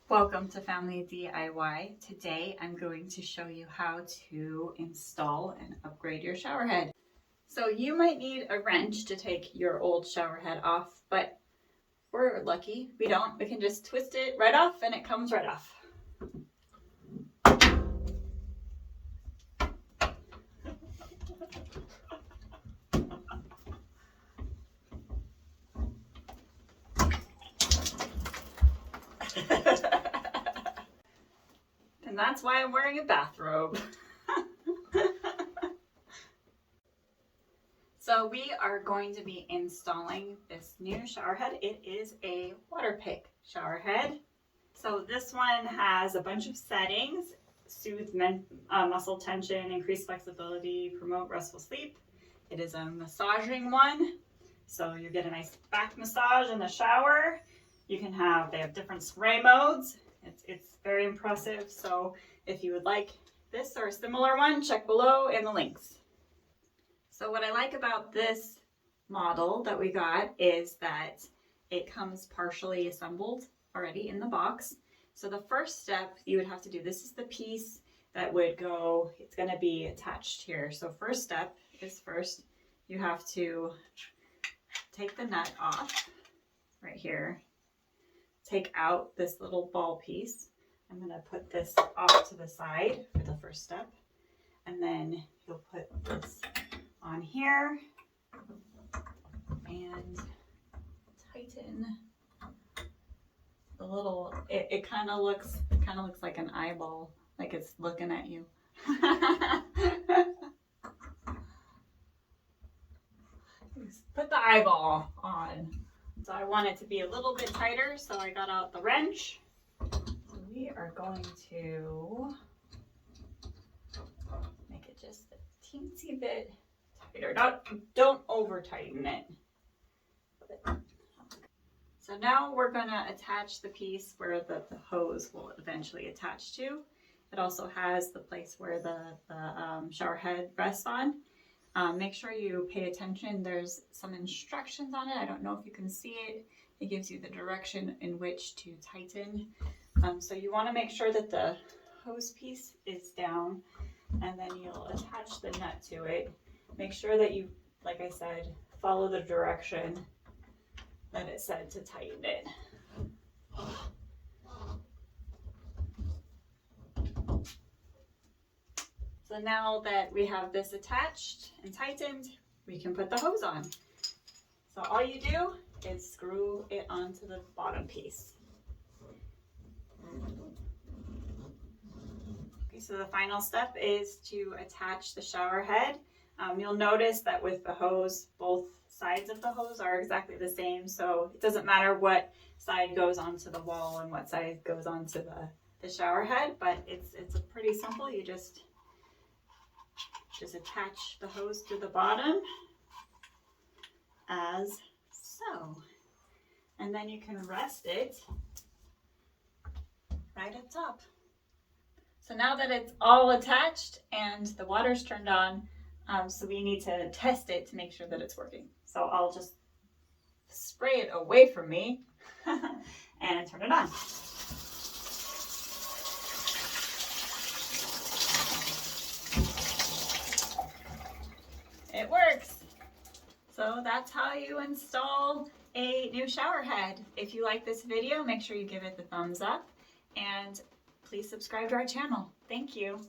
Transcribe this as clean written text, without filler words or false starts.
Welcome to Family DIY. Today I'm going to show you how to install and upgrade your shower head. So you might need a wrench to take your old shower head off, but we're lucky we don't. We can just twist it right off and it comes right off. And that's why I'm wearing a bathrobe. So we are going to be installing this new shower head. It is a Waterpik shower head. So this one has a bunch of settings: soothe muscle tension, increase flexibility, promote restful sleep. It is a massaging one, so you get a nice back massage in the shower. You can have, they have different spray modes. It's very impressive. So if you would like this or a similar one, check below in the links. So what I like about this model that we got is that it comes partially assembled already in the box. So the first step you would have to do, this is the piece that would go, it's going to be attached here. So first step is first you have to take the nut off right here. Take out this little ball piece. I'm going to put this off to the side for the first step. And then you'll put this on here and tighten the little, it kind of looks like an eyeball, like it's looking at you. Put the eyeball on. So I want it to be a little bit tighter, so I got out the wrench. So we are going to make it just a teensy bit tighter. Don't over tighten it. So now we're going to attach the piece where the hose will eventually attach to. It also has the place where the shower head rests on. Make sure you pay attention. There's some instructions on it. I don't know if you can see it. It gives you the direction in which to tighten. So you want to make sure that the hose piece is down, and then you'll attach the nut to it. Make sure that you, like I said, follow the direction that it said to tighten it. So now that we have this attached and tightened, we can put the hose on. So all you do is screw it onto the bottom piece. Okay, so the final step is to attach the shower head. You'll notice that with the hose, both sides of the hose are exactly the same, so it doesn't matter what side goes onto the wall and what side goes onto the shower head, but it's pretty simple. You just attach the hose to the bottom as so, and then you can rest it right up top. So now that it's all attached and the water's turned on, so we need to test it to make sure that it's working. So I'll just spray it away from me and turn it on. It works. So that's how you install a new shower head. If you like this video, make sure you give it the thumbs up and please subscribe to our channel. Thank you.